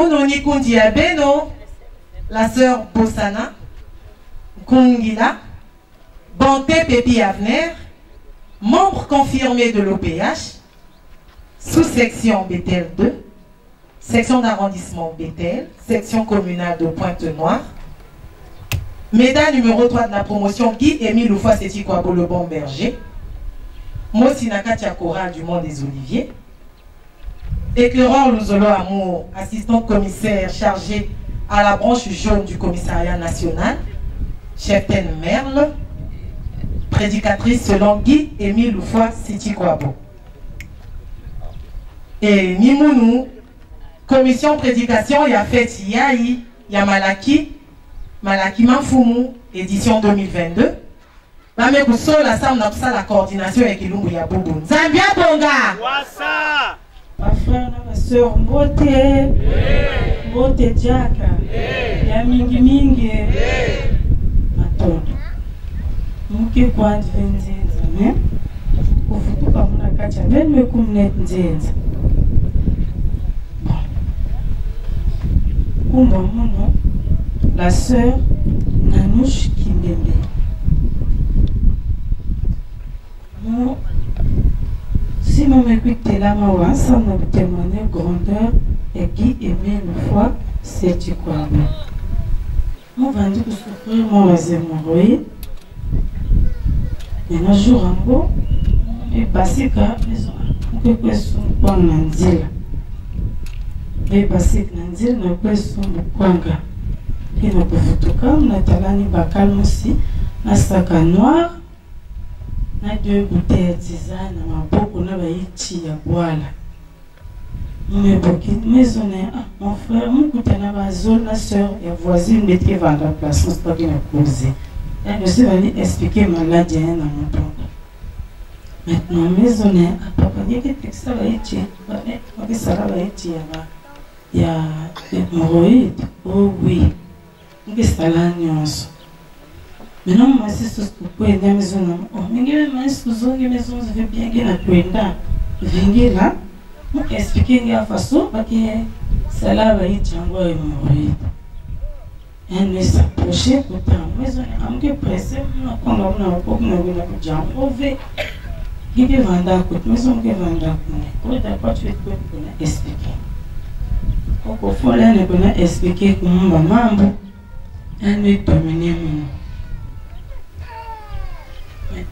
Mounou Nikundi Abeno, la sœur Bossana, Kungila, Banté Pépi Avner, membre confirmé de l'OPH, sous-section Bethel 2, section d'arrondissement Bethel, section communale de Pointe-Noire, médaille numéro 3 de la promotion Guy-Émile Oufouasséti Kouabo le bon berger, Mosinakatia Chorale du Mont des Oliviers, éclaireur Louzolo Amour, assistant commissaire chargé à la branche jaune du commissariat national, Cheftaine Merle, prédicatrice selon Guy-Émile Oufouasséti Kouabo. Et Nimounou, commission prédication, il y a fait Yahi, il y a Malaki Manfoumou, édition 2022. Mais pour ça, la coordination avec Ilumbu Yaboubou. Zambia Bonga! Wassa! Ma frère, ma soeur, Mbote, Mbote Djaka, ya mingi mingi, matondo. Muke kwa nzenza, ne? Kufutuka muna kacha, benwe kumnet nzenza. Kumba muno, la sœur Nanouche Kimbembe. Si mon écoute est là, ça m'a témoigné grandeur et qui aimait une fois, c'est du quoi. Mon vendu pour souffrir, mon réseau hémorroïde. Et un jour en gros, et passé car les gens, que sont bon nandil. Et passé que nandil, n'a pas son bouquanga. Et n'a pas foutuka, n'a talani bakal aussi, n'a sac noir. Na 2 bouteilles de tisane, na beaucoup na baïti ya boala. Mais beaucoup maison mon frère, mon cousin na bazol na sœur et voisine mettait vendre la place, on pas bien posé. Elle ne sait pas expliquer maladie na mon papa. Maintenant maison papa dit que ça va être, que ça va être il y a hémorroïde. Oh oui. Que ça la nuance. Maintenant, moi, c'est ce que vous pouvez aider à la maison. Oh, mais je maison, je vais bien gagner la cuenda. Venez là, pour expliquer la façon, parce que cela va être un peu hémorroïde. Elle ne s'approchait pour ta maison. Elle me pressée, on a un peu de jambes. On veut. Il y a un peu de maison, il y a un peu de d'accord, tu es pour expliquer. Au fond, elle ne peut pas expliquer comment maman, elle me domine.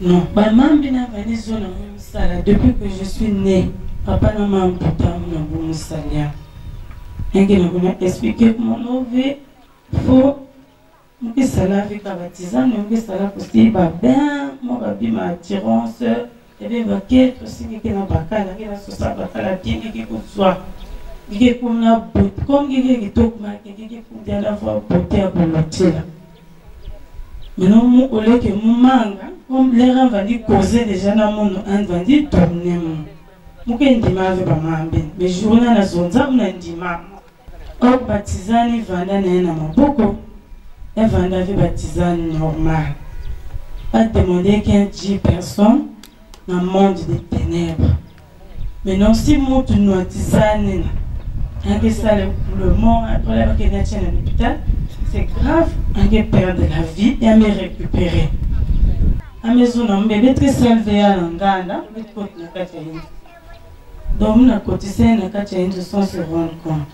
Non, maman bina vani zona musala depuis que je suis née. Papa n'a pas amputé mon musalia. Et qu'il m'a expliqué comment on veut. Faut que ça la vie baptisant, que ça la poster bien, mon babi ma attirance et bien baquet aussi qui n'a pas qu'à la qui n'a pas ça la bien qui soit. Qui est comme la beauté, comme qui est tout mal, qui est pour dire la fois beauté à volonté. Maintenant, mon collègue est mon manga. Comme les gens vont dire causer déjà dans mon nom, on va dire tourner mon. Moi, je dis ma vie pas ma bien. Mais je vois dans la zone, ça me dit ma. Au baptisani vanda na maboko, et vanda vie baptisani normal. Pas demander 10 personnes dans le monde des ténèbres. Maintenant, si moi tu nous tisani, un ça pour le monde, après la qu'il est à l'hôpital, c'est grave, on peut perdre la vie et on me récupérer. A maison on bébé très salvé à l'anganda, mais côté na kachaïn. Donc na côté c'est na kachaïn de son se rendre compte.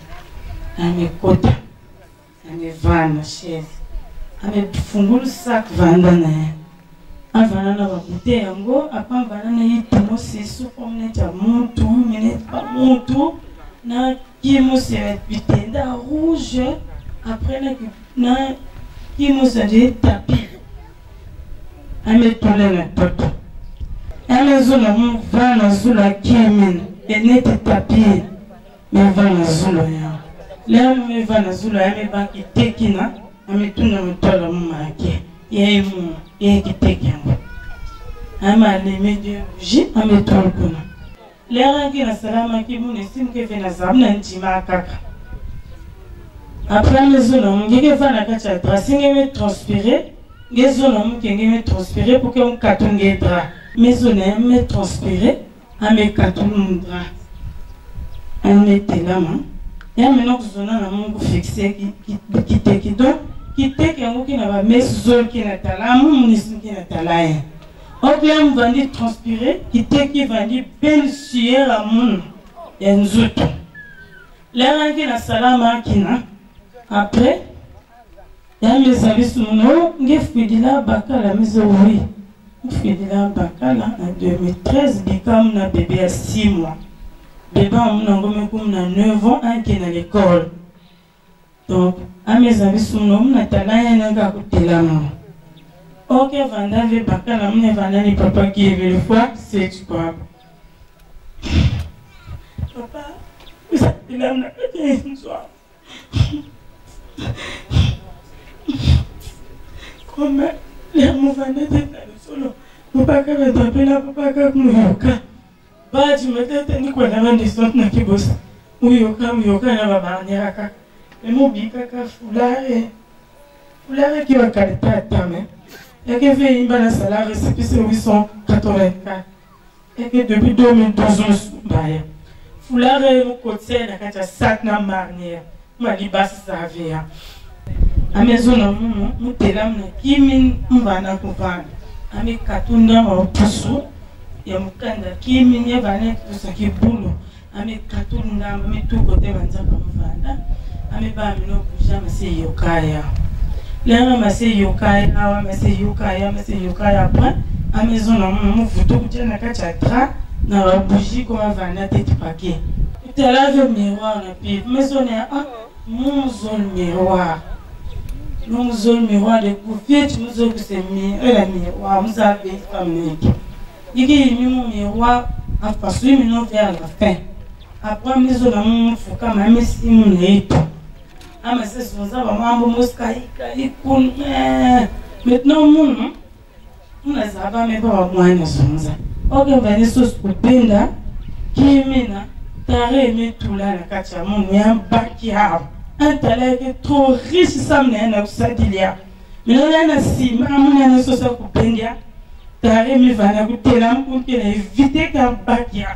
A mes côtés, a mes vannes chaise, a mes fungulu sac vandana. A vandana va bouteille ango, après vandana y tout c'est sous comme net à mon tout, minute pas mon tout, na qui mo c'est bitenda rouge, après na qui mo c'est tapis. Ame tole na toto. Ame zula mu vana zula kimin. Enete tapie. Me vana zula ya. Le me vana zula ame banki tekina. Ame tuna mtola mu make. Ye mu ye ki tekiango. Ame aleme de buji ame tole kuna. Le rangi na salama ki mu nesim ke vena zamna njima kaka. Après me zula mu ngeke vana kacha drasinge me transpirer. Les zones qui me transpirer pour que on catonge dra. Mes zones me transpirer, à me catonge dra. On était là, ya maintenant kuzona na mungu fixé kiteki donc kiteki yango ki na ba mesol ki na talamu munisme ki na talaya oklem vandi transpirer kiteki vandi belle sueur à mun ya nzuto l'air ki na salama kina après ya mezali suno ngefidila bakala mezo oui ngefidila bakala en 2013 bikam na bébé à 6 mois. Bébé a 9 ans, un qui est à l'école. Donc, à mes amis, son nom, Nathalie, il y a un côté là. Ok, Vanda, je vais pas la mine, Vanda, ni papa qui est venu le voir, c'est quoi? Papa, vous êtes là, on a fait une soirée. Comment les mots Vanda étaient dans le solo? Papa, quand on a fait là, papa, quand on a fait ba tu m'étais ni quoi la descente na kibosa uyoka na babanyera kaka le mobika ka fulare qui va caleta tame et que fait imba na salaire c'est 884 et que depuis 2012 on baya fulare mo côté na kacha sac na marnière malibasi savia a maison na mu telam na kimin mbana kupana ami katunda wa pusu ya mukanda kimi nye bane tusaki bulu ame katunda ame tu kote banza kamvanda ame ba mino kuja mase yokaya lenga mase yokaya awa mase yokaya après ame zona mu futu kuja na kacha tra na ba bougie comme vanda tete paquet tu la ve miroir na pi maisonné ah mon zone miroir de couffet tu nous as que c'est miroir vous avez famille. Il y a un miroir à passer vers la fin. Après, mes hommes ont fait comme un messie mon époux. Ah, mais c'est son ça, maman, maintenant, on a ça, mais pas moi, ne sont ça. Ok, on va aller sur ce penda qui est maintenant, t'as aimé tout là, la cachamon, il y a un backyard. Un talent qui est trop riche, ça me n'a pas dit. Mais là, il y a un si, maman, il y a un sauce à couper. Tare mi vana kutela pour qu'il évite qu'un bakia.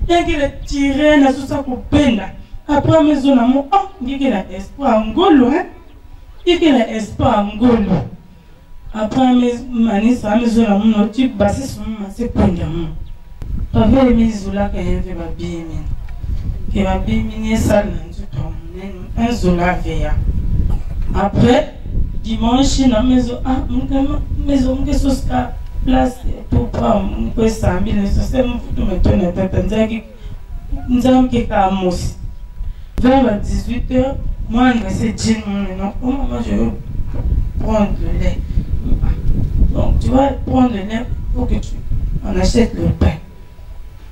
Et qu'il a tiré na sousa kupenda. Après maison na mo oh ngike la espoir ngolo hein. Ngike la espoir ngolo. Après mes manisa maison na mo tu basi sur ma se penda mo. Papa mi zula ka yeve ba bimi. Ke ba bimi ni sal na nzuto un zula veya. Après dimanche na maison ah maison ke soska place pour prendre un peu ça, mais le système de maintenant vers 18h, moi je vais dire non, comment je veux prendre le lait. Donc tu vas prendre le lait pour que on achète le pain.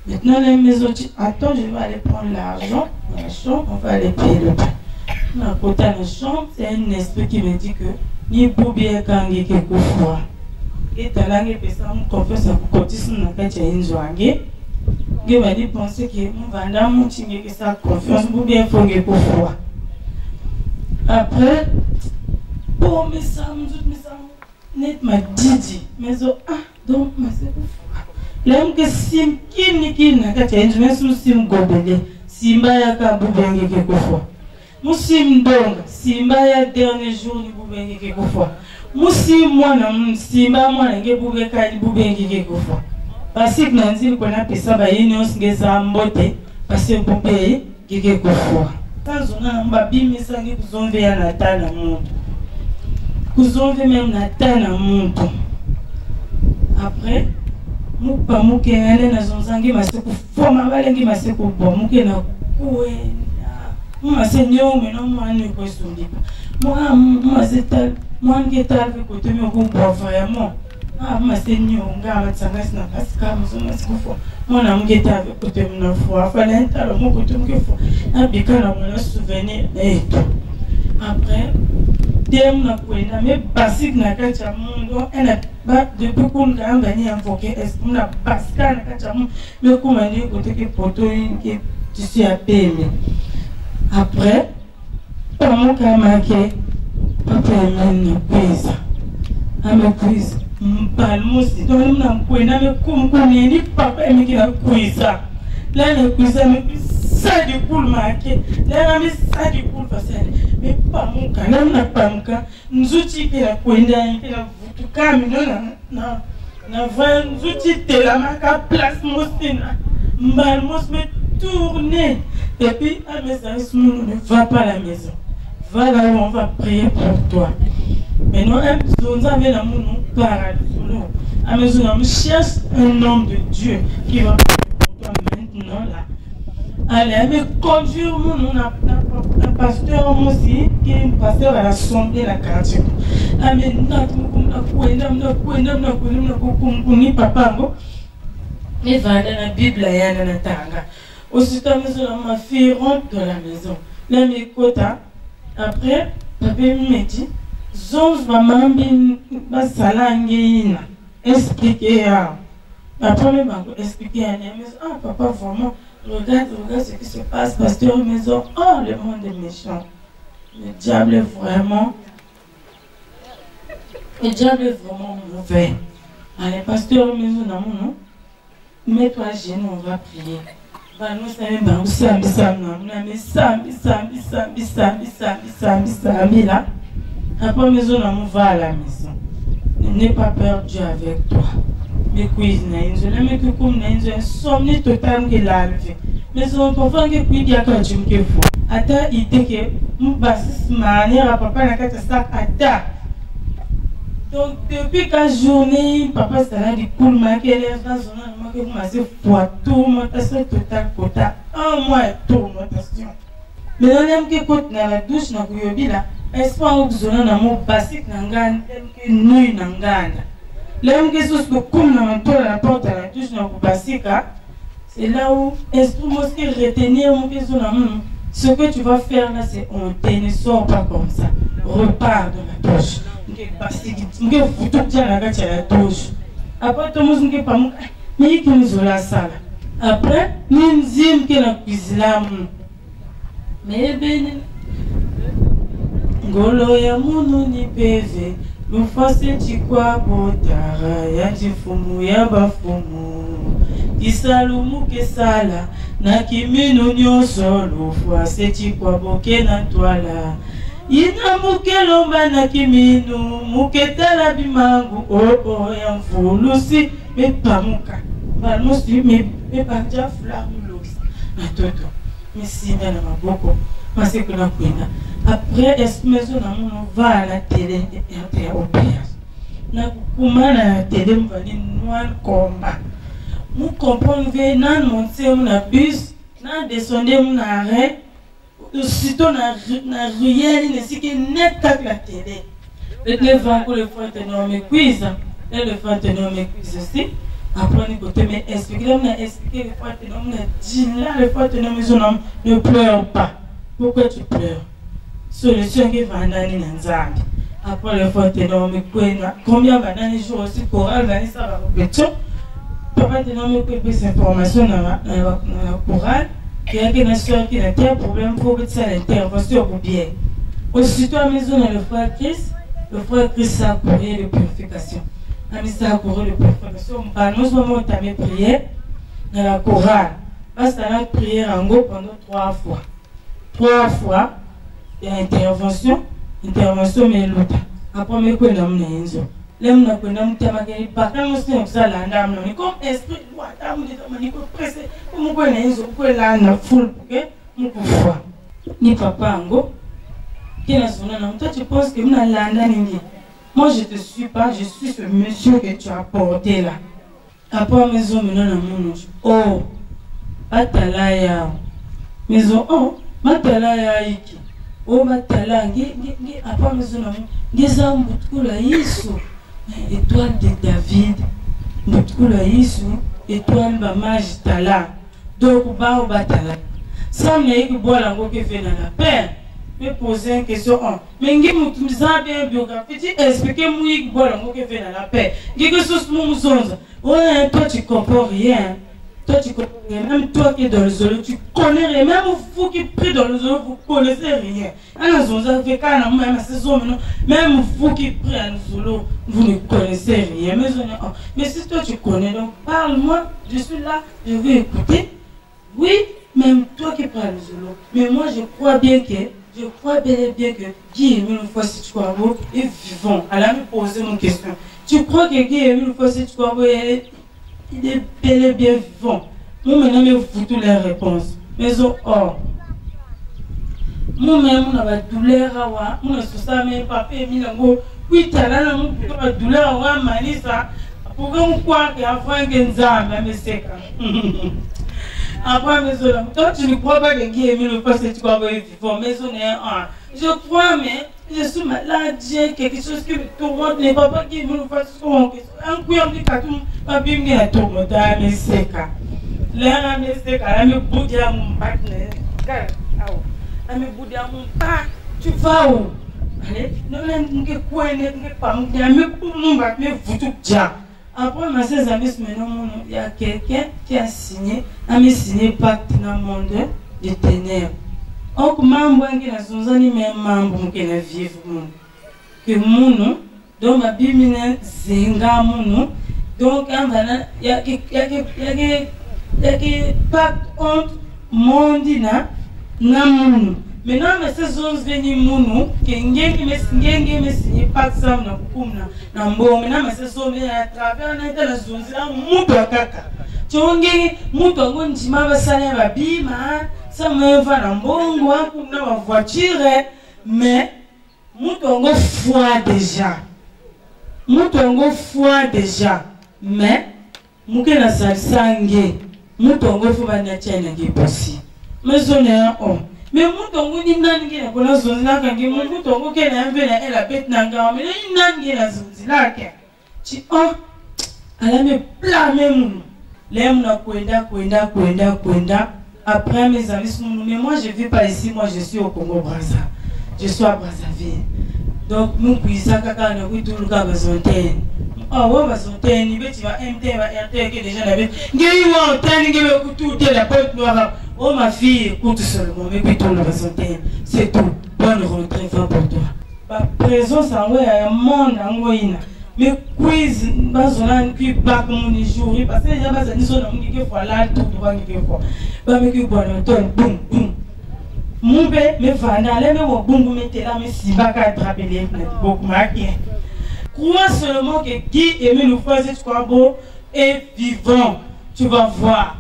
Maintenant les maisons disent attends, je vais aller prendre l'argent dans la chambre, on va aller payer le pain. À côté de la chambre, c'est un esprit qui me dit que ni pour bien quand il y a quelquefois. Et talange pesa mu confiance ku kotisi na kati ya inzwange nge bali penser que mu vanda mu chinge que ça confiance bu bien fonge ko fwa après pour me sam net ma didi mezo ah donc ma se ko fwa lem que sim kini na kati ya inzwange su sim gobele simba ya ka bu bien ke ko fwa mu sim donga simba ya dernier jour ni bu bien ke ko fwa musi mwana msimba mwana ngebuge kali bubengike kufa basi kunanzili kona pesa bayini osingeza mbote basi bube gike kufa tanzona mbabimi sangi kuzombe ya natana muntu kuzombe même natana muntu après mupa muke ngane na zonzangi masiku foma balengi masiku bo muke na kuena masenyo meno mwana ko sundipa moi c'est moi qui est avec côté me comprend vraiment ah ma seigneur ngama tsangasi na pasika muzoma sikufo mwana mungeta avec côté me foi fallait entalo mo côté mungefo abikana mwana souvenir eto après dem na kwenda me basique na kacha mundo ena ba depuis qu'on a ngani invoquer est na pasika na kacha mundo me komandi côté que poto qui tu suis à payer après pour mon kamake papa mena pesa amekuiza mpalmusi donc na mkwenda me kumkuni ni papa emikira kuiza la na kuiza me ça du cool marqué. Là, mais ça du cool parce que mais pas mon cas, n'a pas mon cas. Nous outils qui la coinda, qui la tout cas, mais non, vrai, nous outils de la marque place mostina. Mal mos me tourner. Et puis, à mes amis, ne va pas à la maison. Va là où on va prier pour toi. Mais nous, nous avons l'amour, nous paradis. À mes amis, cherche un homme de Dieu qui va prier pour toi maintenant là. Allez, mais conduire nous, un pasteur aussi, qui est un pasteur à l'Assemblée de la quartier. Mais mais va dans la Bible, il y a un tanga. Aussitôt, ma fille rentre dans la maison. Là, mes quotas. Après, papa me dit, Zonz maman bin salangi expliquer. Après, me expliquer à la maison. Ah, papa, vraiment, regarde ce qui se passe. Pasteur maison, oh, le monde est méchant. Le diable est vraiment mauvais. Allez, pasteur maison, non. Mets-toi à genoux, on va prier. Nous savons là. Après maison, on va à la maison. N'aie pas peur, Dieu avec toi. Mais cuisine, mais que comme un sommeil total que la vie. Mais on peut faire que puis dire que tu me fais. Attends, idée que nous bassons manière à papa n'a qu'à te sac à ta. Donc, depuis la journée, papa s'est là, du coup, il est dans son âme, il m'a dit, tourmentation totale, quota, un mois de tourmentation. Mais on aime que quand dans la douche, dans le yobi là, est-ce pas que vous avez un mot basique, n'angane, que nous n'angane. L'aime que ce que comme dans la porte à la douche, dans le basique, c'est là où, est-ce que vous pouvez retenir ce que tu vas faire là, c'est on ne sort pas comme ça. Repars de la douche. Après, tout le monde pas mais qui nous la salle. Après, nous disons que la cuisine. Mais bien, Golo ya munu ni peve, l'ufase chikwa botara, ya jifumu ya bafumu. Kisalumu kesala, na kiminu nyoso, l'ufase chikwa boke na toala. Ina mukelomba na kiminu, muketala bimangu, oh, ya mfulusi, me pamuka. Balmosi, me panja flamulos. Na toto, me sina na maboko, parce que na kwenda. Après, est-ce que maison on va à la télé et au péage. Na kuma na télé, on va dire noir combat. Nous comprenons que nous montons na bus, nous descendons na arrêt. Aussitôt, na ruelle, il n'est que net avec la télé. Le vent pour le faire énorme quiz. Et le faire énorme quiz aussi. Après, on peut me expliquer. On a expliqué le faire énorme. On a dit là, le faire énorme, ne pleure pas. Pourquoi tu pleures? Solution qui va dans les Nzambi. Après le faire énorme quiz. Combien va dans les jours aussi pour aller ça va répétition. Papa énorme quiz information dans la chorale. Il y a une soeur qui n'a pas de problème pour faire l'intervention ou bien. Aussitôt à la maison, le frère Christ a couru de purification. Il a couru de purification. Nous sommes en prière dans la chorale. Parce que la prière en gros pendant 3 fois. 3 fois, il y a intervention, mais l'autre. Après, je vais vous dire. L'homme n'a pas de pas quand on sait que ça la dame non comme esprit loi dame de ko pressé comme ko na nzo ko la na full que mon foi ni papa ngo qui na sona na toi tu penses que mna landa nini moi je te suis pas, je suis ce monsieur que tu as porté là après maison maintenant na mon oh batalaya maison oh batalaya iki oh batala ngi après maison na ngeza mbutkula Yesu étoile de David, étoile de Magitala, donc Bao Batala. Ça n'est que boire la qui fait dans la paix. Me poser une question. Mais qui m'a bien biographie, tu expliques-moi qui boire la qui fait dans la paix. Quelque chose pour nous onze. Ouais, toi tu comprends rien. Toi tu comprends rien. Même toi qui es dans le zolo, tu connais rien. Même vous qui prie dans le zolo, vous connaissez rien. Même vous qui prie dans le zolo, vous ne connaissez rien. Mais si toi tu connais, donc parle-moi. Je suis là, je vais écouter. Oui, même toi qui parles Zulu, mais moi je crois bien que, je crois bel et bien que Guy-Émile Mufwasi-Tukwabo est vivant. Elle a me posé une question. Tu crois que Guy-Émile Mufwasi-Tukwabo il est bel et bien vivant? Moi maintenant je vous toutes les réponses. Mais or, moi-même, on a la douleur, on a ce ça, mais papa, il a dit, oui, tu as la douleur, on a manisa, pour qu'on croit qu'avant qu'il y a un c'est après, toi, tu ne crois pas que Guy-Émile Mufwasi-Tukwabo est vivant, mais on est un. Je crois, mais je suis malade, j'ai quelque chose qui me tourmente, les papas Guy-Émile Mufwasi-Tukwabo, un coup, on dit que tout le monde est tourmenté, mais c'est ça. Là, mais c'est ça, mais bouger à mon partenaire. Mais bouger à mon pas, tu vas où? Allez, non, non, quoi, pas, mais pour mon bac, mais vous tout déjà. Après, ma sœur, il y a quelqu'un qui a signé pacte dans le monde de ténèbres. Donc, membre qui a son ami, mais membre qui a vivre que mon donc ma Bible zinga mon donc il y a pacte entre monde na mon. Maintenant, mais ces zones venues mounou, qui me signé pas de ça, na kukumna, na mbo. Maintenant, mais ces zones venues à travers la zone, là, moutou à caca. Tu vois, moutou à gon jima va saler va bima, ça me va na mbongo, kukumna va voiture, mais moutou à gon foi déjà. Moutou à gon foi déjà, mais mouké na salsangue, moutou à gon foi va na tienne qui possible. Mais zone un homme. Mais moutongo ni nangi na kona zonzila kangi moutongo ke na mve na ela bet nanga mais ni nangi na zonzila ke ti ala me blâmer moun l'aime na kwenda après mes amis mais moi je vis pas ici, moi je suis au Congo Brazza, je suis à Brazzaville, donc nous kuisa kaka na kuitulu ka bazontaine ouais bazontaine ni beti va MT va RT que déjà na bet ngi wa tani ngi be kutu la porte noire. Oh ma fille, écoute seulement, mais puis ton c'est tout. Bonne rentrée, va pour toi. Ma présence en vrai, un monde en Goïna. Mais quiz, bazona, puis bac mon jour, parce que déjà, bazani son nom qui est là, tout droit qui est quoi. Bah, mais que bon, boum, boum. Mon père, mais vanda, les mêmes boum, mettez là, mais si bac à attraper les beaucoup marqué. Crois seulement que Guy-Émile Mufwasi-Tukwabo est vivant. Tu vas voir.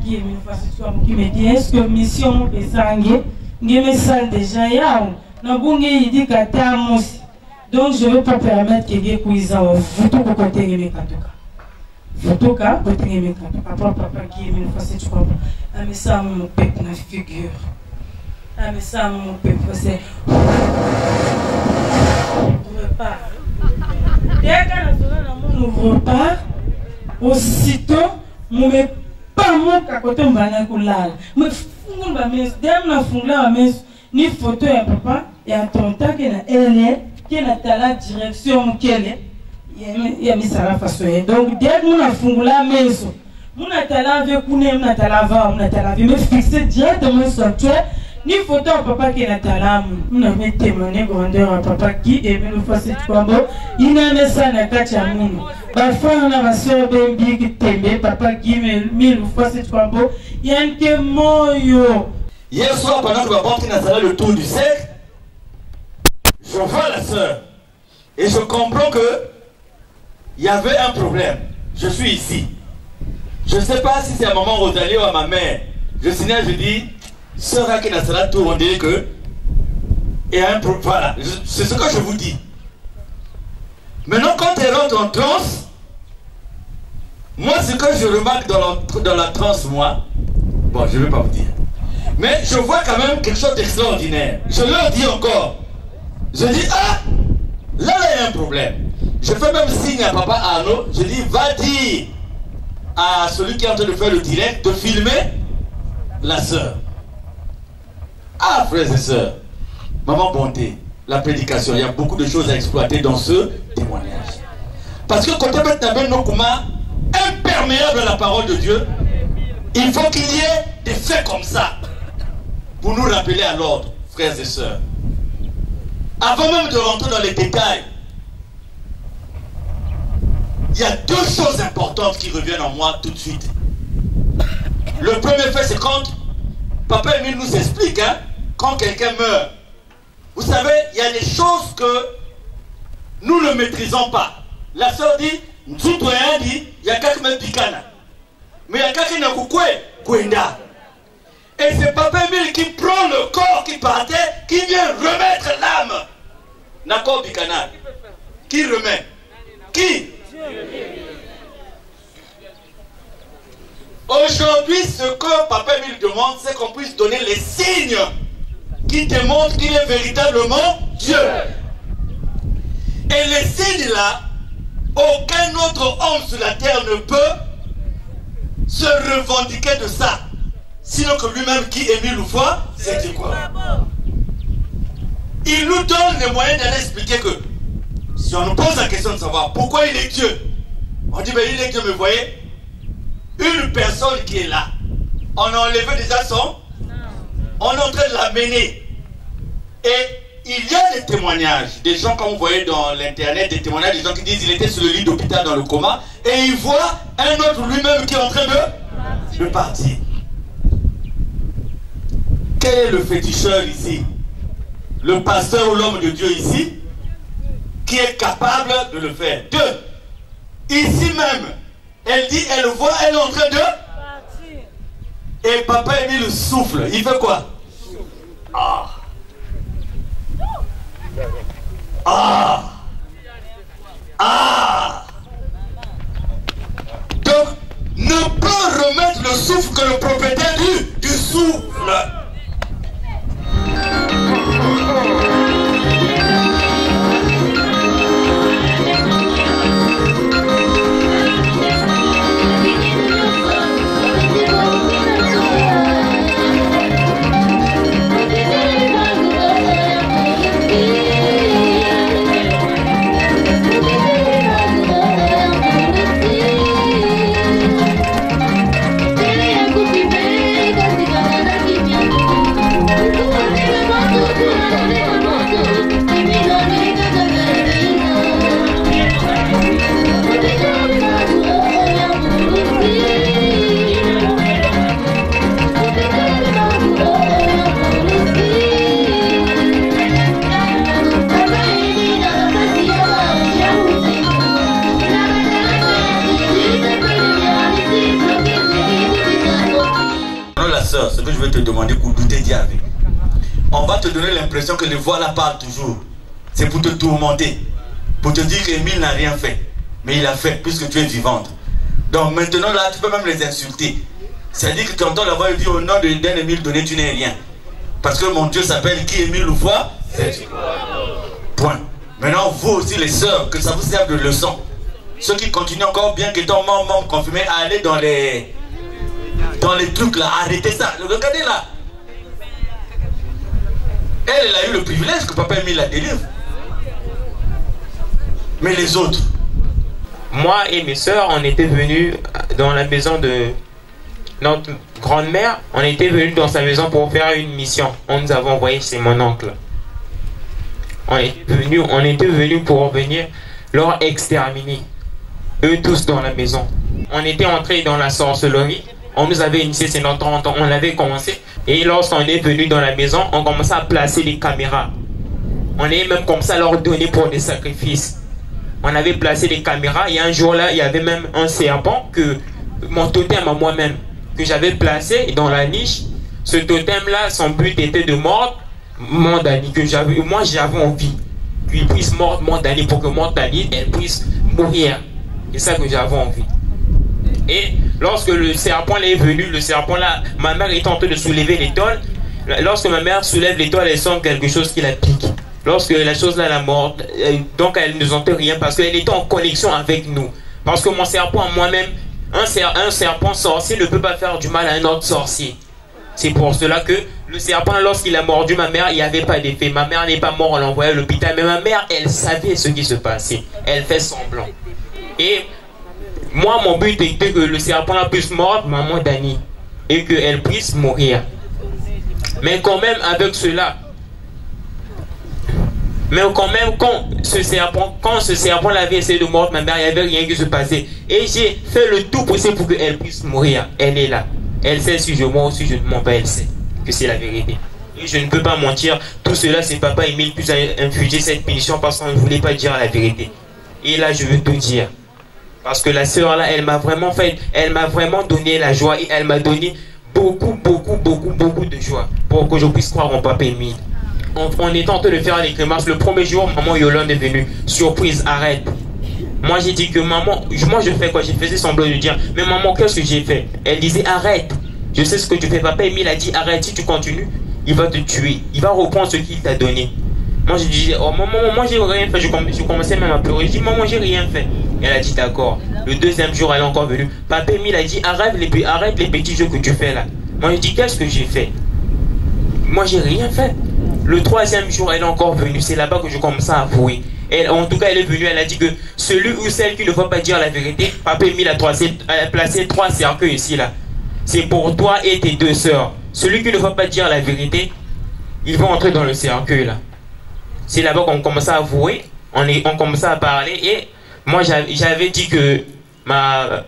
Guy-Émile Mufwasi-Tukwabo qui me dit est-ce que mission est sangue me sale déjà ya na bunge il dit kata mosi donc je ne vais pas permettre que Guy kuiza wa vuto ko côté ngeme katoka vuto ka côté ngeme katoka papa Guy-Émile Mufwasi-Tukwabo amesa mon peuple na figure amesa mon peuple c'est repart dès qu'on a repart aussitôt mon pas moi qu'à côté on va aller couler mais fungul ba mes dem na fungula ba mes ni photo ya papa ya tonta qui na elle qui na tala direction kele ya misala façon donc dès que na fungula meso muna tala avec kune muna tala va muna tala me fixer directement sur toi ni photo ya papa qui na tala muna me témoigner grandeur à papa qui est venu Mufwasi-Tukwabo ina mesa na kati ya munu. Parfois, on a ma soeur Bembi qui t'aimait, papa Guy-Émile Mufwasi-Tukwabo, il y a un témoin. Hier soir, pendant que ma banque n'a pas le tour du cercle, je vois la soeur et je comprends que il y avait un problème. Je suis ici. Je ne sais pas si c'est à maman Rosalie ou à ma mère. Je signale, je dis, soeur Akinasala tour, on dirait que il y a un problème. Voilà, c'est ce que je vous dis. Maintenant, quand elle rentre en transe, moi, ce que je remarque dans la transe, moi, bon, je ne vais pas vous dire, mais je vois quand même quelque chose d'extraordinaire. Je leur dis encore, je dis, ah, là, il y a un problème. Je fais même signe à papa Arnaud, je dis, va dire à celui qui est en train de faire le direct de filmer la sœur. Ah, frères et sœurs, maman bonté, la prédication, il y a beaucoup de choses à exploiter dans ce témoignage. Parce que quand on met nos communs imperméable à la parole de Dieu, il faut qu'il y ait des faits comme ça pour nous rappeler à l'ordre, frères et sœurs. Avant même de rentrer dans les détails, il y a deux choses importantes qui reviennent en moi tout de suite. Le premier fait, c'est quand Papa Émile nous explique, hein, quand quelqu'un meurt, vous savez, il y a des choses que nous ne maîtrisons pas. La sœur dit, Nzoutoyan dit, il y a quelqu'un qui Bikana. Mais il y a quelqu'un qui Kwenda. Et c'est Papa Émile qui prend le corps qui partait, qui vient remettre l'âme. Nako Bikana. Qui remet? Qui? Aujourd'hui, ce que Papa Émile demande, c'est qu'on puisse donner les signes qui démontrent qu'il est véritablement Dieu. Et les signes là, aucun autre homme sur la terre ne peut se revendiquer de ça. Sinon que lui-même qui Émile Loufoua, c'est quoi? Il nous donne les moyens d'aller expliquer que si on nous pose la question de savoir pourquoi il est Dieu, on dit ben il est Dieu, mais vous voyez, une personne qui est là, on a enlevé déjà son, on est en train de l'amener. Et il y a des témoignages, des gens comme vous voyez dans l'internet, des témoignages des gens qui disent qu'il était sur le lit d'hôpital dans le coma et il voit un autre lui-même qui est en train de partir. Quel est le féticheur ici? Le pasteur ou l'homme de Dieu ici qui est capable de le faire? Deux, ici même, elle dit, elle voit, elle est en train de partir. Et Papa Émile souffle. Il fait quoi? Ah. Ah. Ah. Donc, ne peut remettre le souffle que le propriétaire du souffle. Ce que je vais te demander pour douter Diavé, on va te donner l'impression que les voix là parlent toujours. C'est pour te tourmenter, pour te dire qu'Émile n'a rien fait, mais il a fait puisque tu es vivante. Donc maintenant là tu peux même les insulter. C'est-à-dire que tu entends la voix et dire au nom d'un Émile donné tu n'es rien. Parce que mon Dieu s'appelle qui? Émile Loufoua? Point. Maintenant vous aussi les sœurs, que ça vous serve de leçon. Ceux qui continuent encore bien qu'étant membre confirmé à aller dans les trucs là, arrêtez ça. Regardez là. Elle a eu le privilège que Papa Émile la délivre. Mais les autres? Moi et mes soeurs, on était venus dans la maison de notre grand-mère. On était venus dans sa maison pour faire une mission. On nous avait envoyé chez mon oncle. On était venus pour venir leur exterminer. Eux tous dans la maison. On était entrés dans la sorcellerie. On nous avait initié, c'est notre temps, on l'avait commencé. Et lorsqu'on est venu dans la maison, on commençait à placer les caméras. On est même comme ça leur donner pour des sacrifices. On avait placé les caméras et un jour là, il y avait même un serpent que mon totem à moi-même, que j'avais placé dans la niche. Ce totem là, son but était de mordre mon Dani, que moi j'avais envie qu'il puisse mordre mon Dani pour que mon Dani, elle puisse mourir. C'est ça que j'avais envie. Et lorsque le serpent est venu, le serpent là, ma mère était en train de soulever l'étoile. Lorsque ma mère soulève l'étoile, elle sent quelque chose qui la pique. Lorsque la chose là la mord, donc elle ne sentait rien parce qu'elle était en connexion avec nous. Parce que mon serpent, moi-même, un serpent sorcier ne peut pas faire du mal à un autre sorcier. C'est pour cela que le serpent, lorsqu'il a mordu ma mère, il n'y avait pas d'effet. Ma mère n'est pas morte, on l'a envoyé à l'hôpital. Mais ma mère, elle savait ce qui se passait. Elle fait semblant. Et moi, mon but était que le serpent puisse mordre maman Dani et qu'elle puisse mourir. Mais quand même, avec cela, quand ce serpent avait essayé de mordre ma mère, il n'y avait rien qui se passait. Et j'ai fait le tout possible pour qu'elle puisse mourir. Elle est là. Elle sait si je mens ou si je ne mens pas, elle sait. que c'est la vérité. Et je ne peux pas mentir, tout cela, c'est papa Émile qui a infligé cette punition parce qu'on ne voulait pas dire la vérité. Et là, je veux tout dire. Parce que la sœur là, elle m'a vraiment donné la joie et elle m'a donné beaucoup de joie pour que je puisse croire en papa Émile. On est en train de faire les grimaces. Le premier jour, maman Yolande est venue. Surprise, arrête. Moi j'ai dit que maman, moi je fais quoi? J'ai fait semblant de dire, mais maman, qu'est-ce que j'ai fait? Elle disait arrête. Je sais ce que tu fais. Papa Émile a dit arrête, si tu continues, il va te tuer. Il va reprendre ce qu'il t'a donné. Moi je disais, oh maman, moi j'ai rien fait. Je commençais même à pleurer. Je dis maman, j'ai rien fait. Elle a dit d'accord. Le deuxième jour, elle est encore venue. Papa Émile a dit arrête les petits jeux que tu fais là. Moi je dis qu'est-ce que j'ai fait? Moi j'ai rien fait. Le troisième jour, elle est encore venue. C'est là-bas que je commençais à avouer. En tout cas, elle est venue. Elle a dit que celui ou celle qui ne va pas dire la vérité, papa Émile a placé 3 cercueils ici là. C'est pour toi et tes 2 sœurs. Celui qui ne va pas dire la vérité, il va entrer dans le cercueil là. C'est là-bas qu'on commençait à avouer. On commençait à parler. Et moi, j'avais dit que maman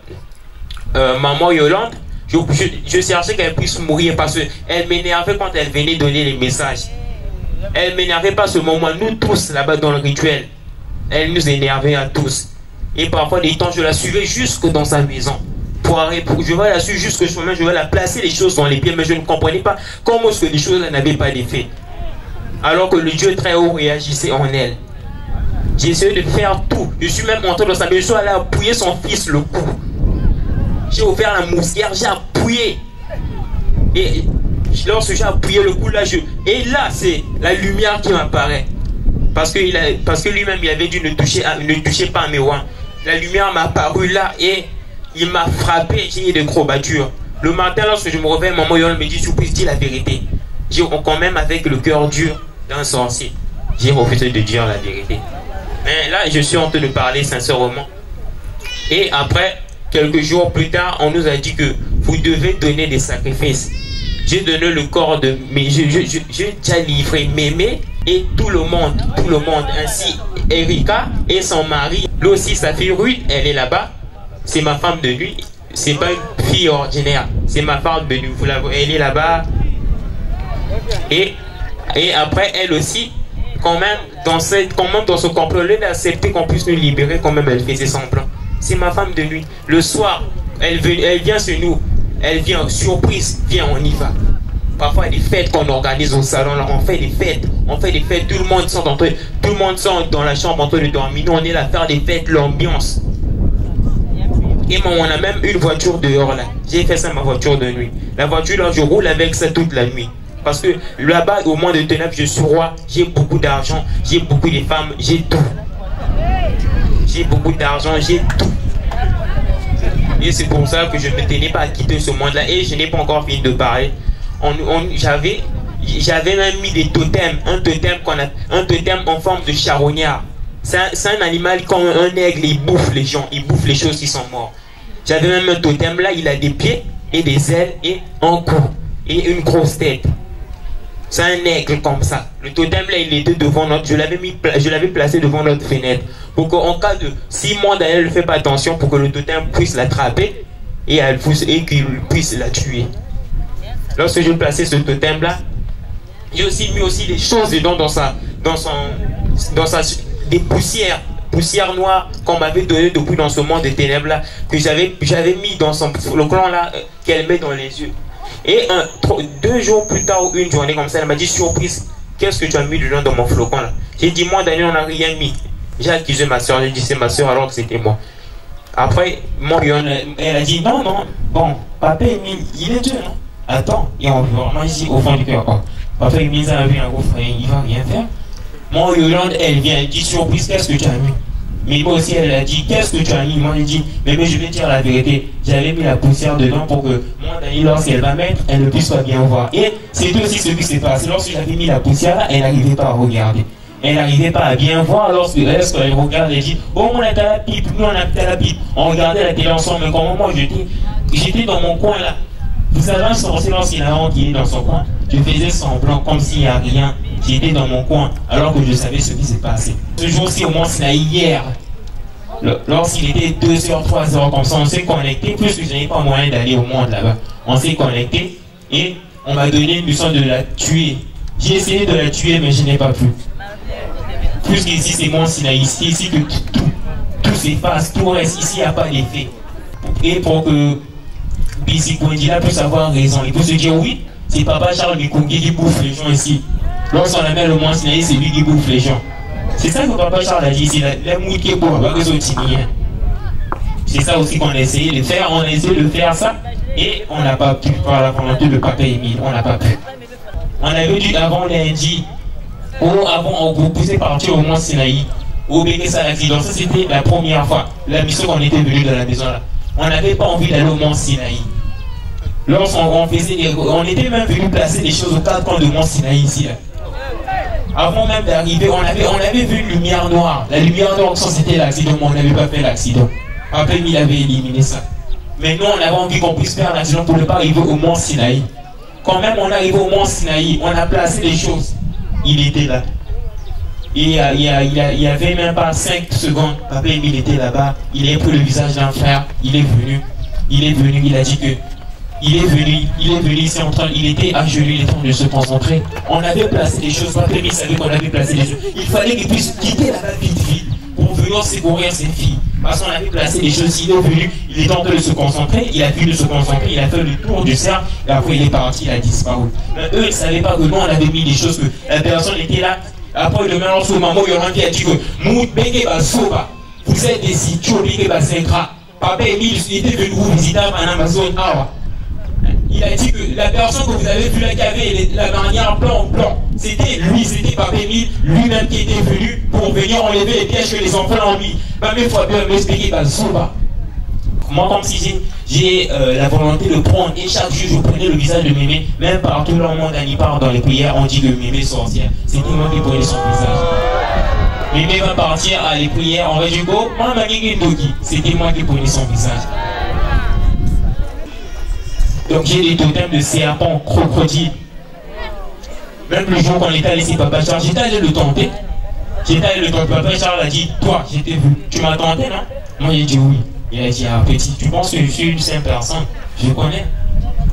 Yolande, je cherchais qu'elle puisse mourir parce qu'elle m'énervait quand elle venait donner les messages. Elle m'énervait pas ce moment. Nous tous là-bas dans le rituel, elle nous énervait à tous. Et parfois des temps je la suivais jusque dans sa maison. Je vais la suivre jusque chemin, je vais la placer les choses dans les pieds, mais je ne comprenais pas comment est-ce que les choses n'avaient pas d'effet. Alors que le Dieu très haut réagissait en elle. J'ai essayé de faire tout. Je suis même entré dans sa maison, je suis allé appuyer son fils le cou. J'ai ouvert la moustière, j'ai appuyé. Et lorsque j'ai appuyé le cou là, et là c'est la lumière qui m'apparaît. Parce que lui-même il avait dit ne touchez pas à mes oins. La lumière m'a apparu là et il m'a frappé, j'ai eu des courbatures. Le matin lorsque je me réveille, maman Yolande me dit surprise, dis la vérité. J'ai quand même avec le cœur dur d'un sorcier, j'ai refusé de dire la vérité. Mais là je suis en train de parler sincèrement. Et après, quelques jours plus tard, on nous a dit que vous devez donner des sacrifices. J'ai donné le corps de... Mais j'ai déjà livré Mémé et tout le monde. Ainsi, Erika et son mari. Lui aussi, sa fille Ruth, elle est là-bas. C'est ma femme de nuit. C'est pas une fille ordinaire. C'est ma femme de nuit. Elle est là-bas. Et après, elle aussi, quand même, dans ce complot, elle a accepté qu'on puisse nous libérer. Quand même, elle faisait semblant. C'est ma femme de nuit. Le soir, elle vient sur nous. Elle vient, surprise, viens, on y va. Parfois, il y a des fêtes qu'on organise au salon, là, on fait des fêtes, tout le monde sont dans la chambre en train de dormir. Nous, on est là à faire des fêtes, l'ambiance. Et moi, on a même une voiture dehors, là. J'ai fait ça, ma voiture de nuit. La voiture, là, je roule avec ça toute la nuit. Parce que là-bas, au monde de ténèbres, je suis roi, j'ai beaucoup d'argent, j'ai beaucoup de femmes, j'ai tout. J'ai beaucoup d'argent, j'ai tout. Et c'est pour ça que je ne tenais pas à quitter ce monde-là. Et je n'ai pas encore fini de parler. J'avais même mis des totems. Un totem en forme de charognard. C'est un animal comme un aigle. Il bouffe les gens. Il bouffe les choses qui sont mortes. J'avais même un totem là. Il a des pieds et des ailes et un cou. Et une grosse tête. C'est un aigle comme ça. Le totem là, il était devant notre... Je l'avais placé devant notre fenêtre. Pour qu'en cas de... Si moi d'ailleurs ne fait pas attention, pour que le totem puisse l'attraper et qu'il puisse la tuer. Lorsque je plaçais ce totem là, j'ai aussi mis aussi des choses dedans des poussières noires qu'on m'avait donné depuis dans ce monde des ténèbres là, que j'avais mis dans le clan là, qu'elle met dans les yeux. Et 2 jours plus tard ou une journée comme ça, elle m'a dit surprise, qu'est-ce que tu as mis dedans dans mon flocon là? J'ai dit moi Daniel, on n'a rien mis. J'ai accusé ma soeur, j'ai dit c'est ma soeur alors que c'était moi. Après, elle a dit non, bon, papa Émile, il est Dieu, non? Attends, et on va, moi je dis au fond du cœur, oh, papa Émile a vu un gros frère, il va rien faire. Moi Yolande, elle vient, elle dit surprise, qu'est-ce que tu as mis? Mais moi aussi elle a dit qu'est-ce que tu as mis? Moi j'ai dit mais je vais dire la vérité, j'avais mis la poussière dedans pour que moi Daniel, lorsqu'elle va mettre, elle ne puisse pas bien voir. Et c'est aussi ce qui s'est passé, lorsque j'avais mis la poussière là, elle n'arrivait pas à regarder. Elle n'arrivait pas à bien voir lorsqu'elle regarde, elle dit oh on était à la pipe, nous on était à la pipe, on regardait la télé ensemble, mais comment moi j'étais dans mon coin là. Vous savez un sorcier lorsqu'il a un qui est dans son coin, je faisais semblant comme s'il n'y a rien, j'étais dans mon coin alors que je savais ce qui s'est passé. Ce jour-ci au moins c'est hier, lorsqu'il était 2h, 3h comme ça, on s'est connecté, puisque je n'avais pas moyen d'aller au monde là-bas, on s'est connecté et on m'a donné une mission de la tuer. J'ai essayé de la tuer, mais je n'ai pas pu. Plus qu'ici, c'est mon Sinaï. C'est ici que tout s'efface, tout reste. Ici, il n'y a pas d'effet. Et pour que Bisi Kwendila puisse avoir raison, il peut se dire oui, c'est Papa Charles Mikungi qui bouffe les gens ici. Lorsqu'on amène le Mont Sinaï, c'est lui qui bouffe les gens. C'est ça que Papa Charles a dit ici, la mouille qui est pour c'est ça aussi qu'on a essayé de faire. On a essayé de faire ça et on n'a pas pu, par la volonté de Papa Émile, on n'a pas pu. On avait dû avant lundi, ou avant on pouvait partir au Mont Sinaï, au Békessa l'accident. Ça c'était la première fois, la mission qu'on était venu dans la maison là. On n'avait pas envie d'aller au Mont Sinaï. Lorsqu'on faisait, on était même venu placer des choses aux 4 coins de Mont Sinaï ici là. Avant même d'arriver, on avait vu une lumière noire. La lumière noire, c'était l'accident, mais on n'avait pas fait l'accident. Après, il avait éliminé ça. Mais nous, on avait envie qu'on puisse faire l'accident pour ne pas arriver au Mont Sinaï. Quand même, on est arrivé au Mont Sinaï, on a placé les choses. Il était là. Et il y avait même pas 5 secondes. Papa Émile était là-bas. Il a pris le visage d'un frère. Il est venu, il a dit que il est venu ici en train, il était à genoux, il est en train de se concentrer. On avait placé des choses, Papa Émile savait qu'on avait placé des choses. Il fallait qu'il puisse quitter la vite pour venir secourir ses filles. Parce qu'on avait placé des choses, il est venu, il est en train de se concentrer, il a fini de se concentrer, il a fait le tour du cercle, et après il est parti, il a disparu. Mais eux, ils ne savaient pas que nous, on avait mis des choses, que la personne était là. Après, le mélange sur maman, il y a qui a dit que vous êtes des sitio, Papa Émile, il était venu vous visiter à Amazon. Il a dit que la personne que vous avez vue là qui avait la manière plan, c'était lui, c'était Papa Émile, lui-même qui était venu pour venir enlever les pièges que les enfants ont mis. Même fois bien m'expliquer moi, comme si j'ai la volonté de prendre, et chaque jour je prenais le visage de Mémé, même partout dans le monde, on y part dans les prières, on dit que Mémé est sorcière. C'était moi qui prenais son visage. Mémé va partir à les prières en Régico, c'était moi qui prenais son visage. Donc j'ai des totems de serpents, crocodiles. Même le jour qu'on était allé chez Papa Charles, j'étais allé le tenter. Papa Charles a dit, toi, j'étais vu. Tu m'as tenté, non? Moi j'ai dit oui. Il a dit, ah petit, tu penses que je suis une simple personne? Je connais.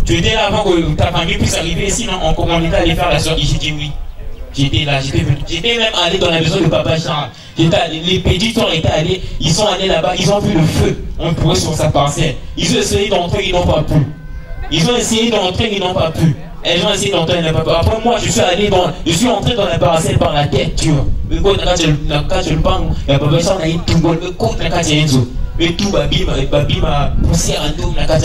Tu étais là avant que ta famille puisse arriver ici, non? On était allé faire la soirée, j'ai dit oui. J'étais là, j'étais même allé dans la maison de Papa Charles. Les péditeurs étaient allés, ils sont allés là-bas, ils ont vu le feu. On pourrait sur sa parcelle. Ils ont essayé d'entrer, ils n'ont pas pu. Ils ont essayé d'entrer, ils n'ont pas pu. Elles ont essayé d'entrer, ils n'ont pas pu. Après moi, je suis entré dans la parcelle par la tête, tu vois. Mais quand je le parle, il y a Papa Charles, il y a tout le monde, mais quand il y a Enzo. Mais tout babi m'a poussé en dos, il y avait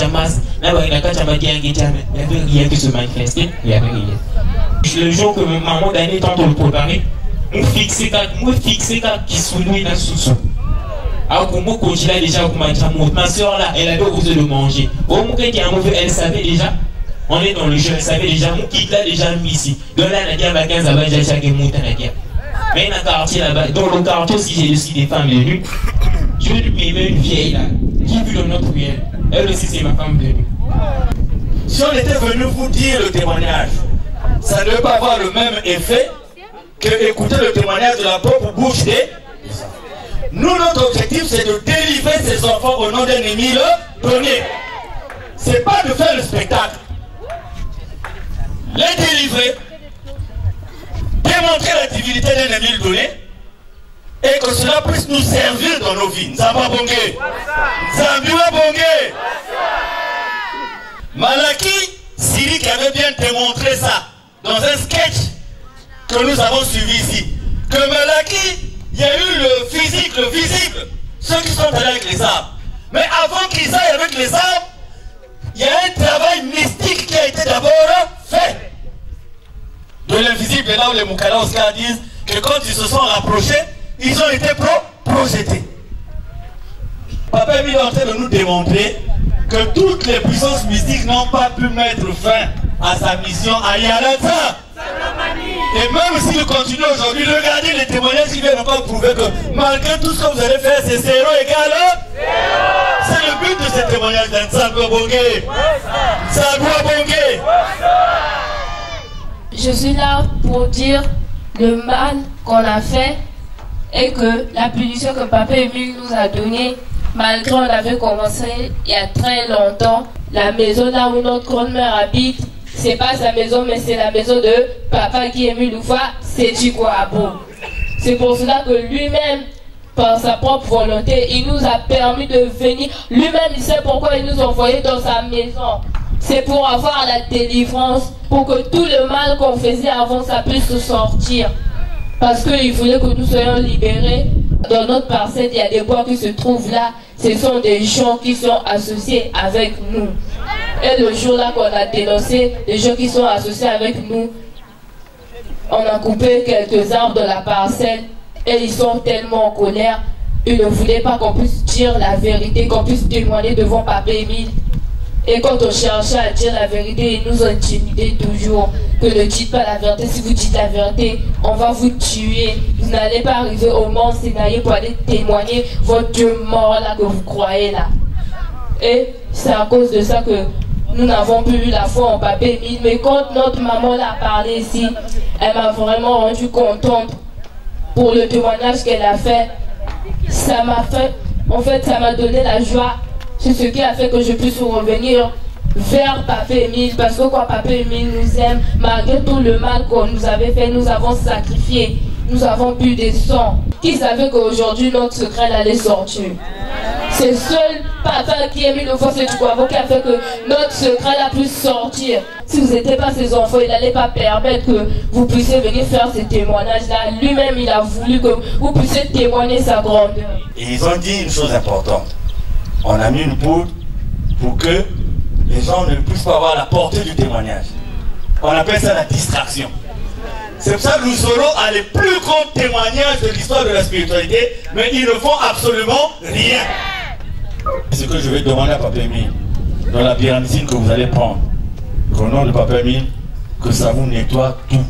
rien qui se manifestait, il y avait rien. Le jour que maman d'année tente de le préparer, nous fixer qui souligne dans sous-sol. Alors que moi, quand il a déjà ma soeur là, elle avait osé le manger. Elle savait déjà, on est dans le jeu, elle savait déjà, mon qui l'a déjà mis ici. Donc là, il y a 15 ans, j'ai chaque mot à la guerre. Mais dans le quartier là-bas, dans le quartier aussi, j'ai aussi des femmes venues. Je lui mets une vieille là, qui vit dans notre ruelle. Elle aussi, c'est ma femme venue. Si on était venu vous dire le témoignage, ça ne devait pas avoir le même effet que écouter le témoignage de la propre bouche des. Nous, notre objectif, c'est de délivrer ces enfants au nom d'un Émile donné. C'est pas de faire le spectacle. Les délivrer, démontrer la divinité d'un Émile donné, et que cela puisse nous servir dans nos vies. Nzamba Bongé. Nzambiwa Bongé. Malaki Siri qui avait bien démontré ça dans un sketch que nous avons suivi ici. Que Malaki, il y a eu le physique, le visible, ceux qui sont allés avec les arbres. Mais avant qu'ils aillent avec les arbres, il y a un travail mystique qui a été d'abord fait. De l'invisible, et là où les Moukala Oscar disent que quand ils se sont rapprochés, ils ont été projetés. Papa Émile est en train de nous démontrer que toutes les puissances mystiques n'ont pas pu mettre fin à sa mission à Yalata. Et même s'il continue aujourd'hui, regardez les témoignages qui viennent encore prouver que malgré tout ce que vous allez faire, c'est 0 égal à 0. C'est le but de ces témoignages d'Nzamba Bongé. Nzamba Bongé. Je suis là pour dire le mal qu'on a fait et que la punition que Papa Émile nous a donnée, malgré on avait commencé il y a très longtemps, la maison là où notre grand-mère habite, c'est pas sa maison, mais c'est la maison de papa qui est Miloufa, c'est Chikouabou. C'est pour cela que lui-même, par sa propre volonté, il nous a permis de venir. Lui-même, il sait pourquoi il nous a envoyés dans sa maison. C'est pour avoir la délivrance, pour que tout le mal qu'on faisait avant, ça puisse sortir. Parce qu'il voulait que nous soyons libérés. Dans notre parcelle, il y a des bois qui se trouvent là. Ce sont des gens qui sont associés avec nous. Et le jour-là qu'on a dénoncé les gens qui sont associés avec nous, on a coupé quelques arbres de la parcelle et ils sont tellement en colère. Ils ne voulaient pas qu'on puisse dire la vérité, qu'on puisse témoigner devant Papa Émile. Et quand on cherchait à dire la vérité, ils nous intimidaient toujours. Que ne dites pas la vérité, si vous dites la vérité, on va vous tuer. Vous n'allez pas arriver au Mont Sinaï pour aller témoigner votre Dieu mort là que vous croyez là. Et c'est à cause de ça que nous n'avons plus eu la foi en Papa Émile. Mais quand notre maman l'a parlé ici, elle m'a vraiment rendu contente pour le témoignage qu'elle a fait. Ça m'a fait, en fait, ça m'a donné la joie. C'est ce qui a fait que je puisse revenir vers Papa Émile. Parce que quand Papa Émile nous aime, malgré tout le mal qu'on nous avait fait, nous avons sacrifié. Nous avons bu des sangs. Qui savait qu'aujourd'hui notre secret allait sortir? C'est seul Papa qui a mis le force du Kouabo qui a fait que notre secret a pu sortir. Si vous n'étiez pas ses enfants, il n'allait pas permettre que vous puissiez venir faire ces témoignages-là. Lui-même, il a voulu que vous puissiez témoigner sa grandeur. Et ils ont dit une chose importante. On a mis une poudre pour que les gens ne puissent pas avoir la portée du témoignage. On appelle ça la distraction. C'est pour ça que nous aurons à les plus grands témoignages de l'histoire de la spiritualité, mais ils ne font absolument rien. Ce que je vais demander à Papa Émile, dans la pyramide que vous allez prendre, qu'au nom de Papa Émile, que ça vous nettoie tout.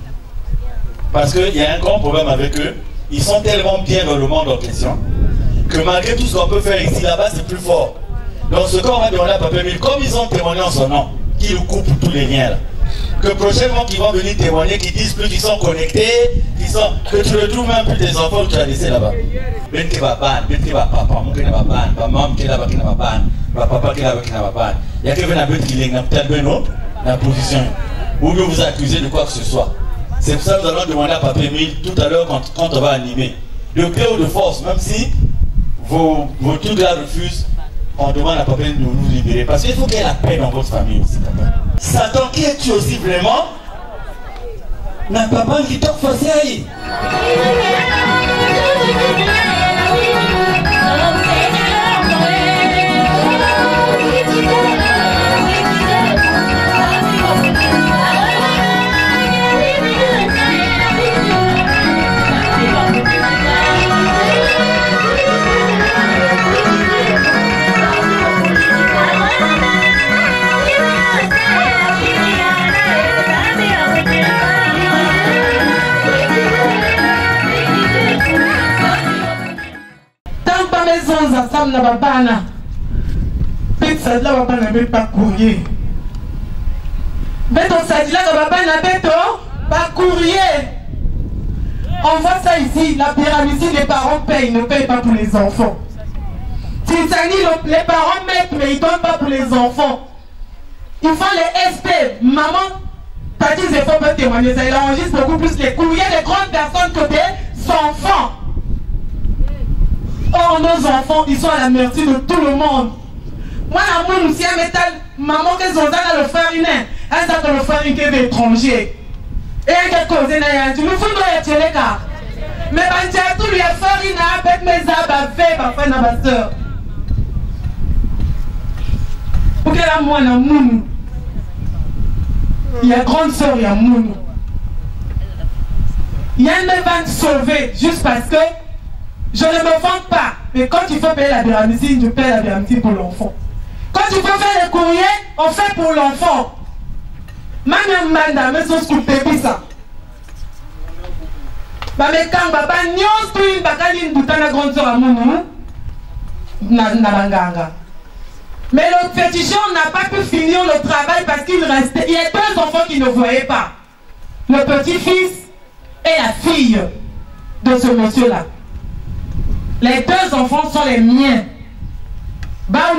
Parce qu'il y a un grand problème avec eux, ils sont tellement bien dans le monde en question, que malgré tout ce qu'on peut faire ici, là-bas, c'est plus fort. Donc ce qu'on va demander à Papa Émile, comme ils ont témoigné en son nom, qu'ils coupent tous les liens là, que prochainement qu'ils vont venir témoigner, qu'ils disent plus qu'ils sont connectés, que tu retrouves même plus tes enfants que tu as laissés là-bas. Ben qui va ban, ben qui va papa, mon qui n'a pas ban, maman qui n'a pas ban, papa qui n'a pas ban. Il y a quelqu'un qui n'a peut-être ben la position. Ou bien vous accusez de quoi que ce soit. C'est pour ça que nous allons demander à Papa Émile tout à l'heure quand on va animer. De paix ou de force, même si vos trucs là refusent, on demande à Papa de nous libérer. Parce qu'il faut qu'il y ait la paix dans votre famille aussi, papa. Satan qui est-tu aussi vraiment? N'a papa qui t'a forcé. Ensemble na babana pizza la babana be pas courrier beto sadila na babana beto pas courrier. On voit ça ici, la pyramide, les parents payent, ne payent pas pour les enfants. Tizani, les parents mettent mais ils donnent pas pour les enfants. Ils font les SP. Maman, t'as dit il faut pas témoigner ça, il enregistre beaucoup plus les courriers des grandes personnes que des enfants. Or, nos enfants, ils sont à la merci de tout le monde. Moi, à mon aussi, un métal, maman, qu'elles ont dans le frère iné, un sac de le frère qui est étranger. Et un gars causé, tu nous fous de les cas. Mais quand tu lui as fait une avec mes abats, parfois, ma soeur. Pour qu'elle a moins d'amour. Il y a grande soeur, il y a Mounou. Il y a une vente sauvée juste parce que je ne me vante pas. Mais quand il faut payer la pyramide, je paye la pyramide pour l'enfant. Quand il faut faire les courriers, on fait pour l'enfant. Même manda, mais c'est ce qu'on peut ça. Mais quand papa nyos tout une bakali une bouteille de grande soeur à Mounou, Nabanganga. Mais le fétichon n'a pas pu finir le travail parce qu'il restait. Il y a deux enfants qui ne voyaient pas. Le petit-fils et la fille de ce monsieur-là. Les deux enfants sont les miens. Ma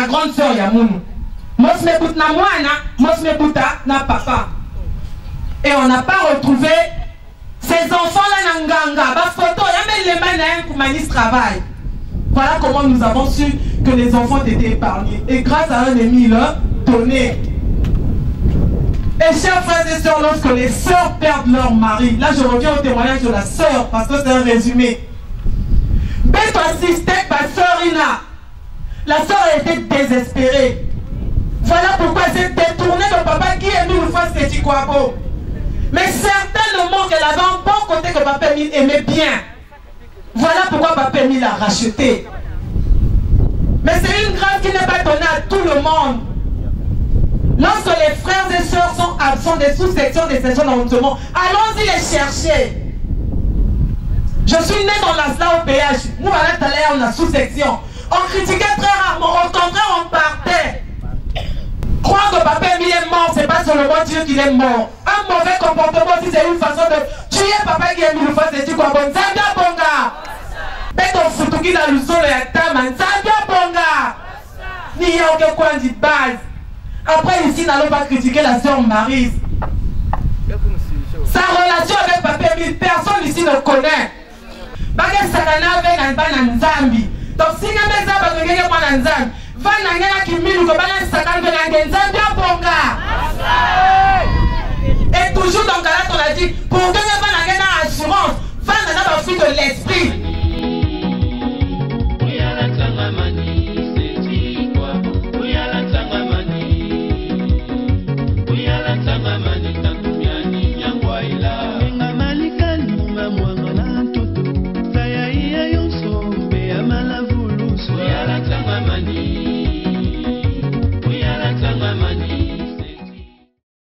grande soeur Yamoun. Mos me bout na moana, mos me bouta na papa. Et on n'a pas retrouvé ces enfants-là na nganga. Ba photo, y'a même les mains pour manis travail. Voilà comment nous avons su que les enfants étaient épargnés. Et grâce à un ami là, donné. Et chers frères et sœurs, lorsque les sœurs perdent leur mari, là je reviens au témoignage de la sœur parce que c'est un résumé. Beto assisté par sœur Ina. La sœur a été désespérée. Voilà pourquoi elle s'est détournée de papa qui aimait une fois ce petit Kwabo. Mais certainement qu'elle avait un bon côté que papa Emile aimait bien. Voilà pourquoi papa Emile l'a racheté. Mais c'est une grâce qui n'est pas donnée à tout le monde. Lorsque les frères et sœurs sont absents des sous-sections des sections d'enseignement, allons-y les chercher. Je suis né dans la SLA au PH. Nous, on a sous-section. On critiquait très rarement. Au contraire, on partait. Croire que papa Emile est mort, c'est pas seulement Dieu qu'il est mort. Un mauvais comportement aussi, c'est une façon de tuer papa qui est mis le face et tu quoi bon. Zambia bonga. Beto futuki na lusolo ya tama. Zambia bonga. Ni y'a aucun coin de base. Après ici, n'allons pas critiquer la sœur Maryse. Sa relation avec papa Emile, personne ici ne connaît. Bagay sakana avec un ban Nzambi. Donc si nous avons des abonnés pour Nzambi, va n'angena qui mille que ban sakana avec Nzambi à bonga. Et toujours dans Galat on a dit pour gagner va n'angena assurance, va n'angena pas fruit de l'esprit. Money.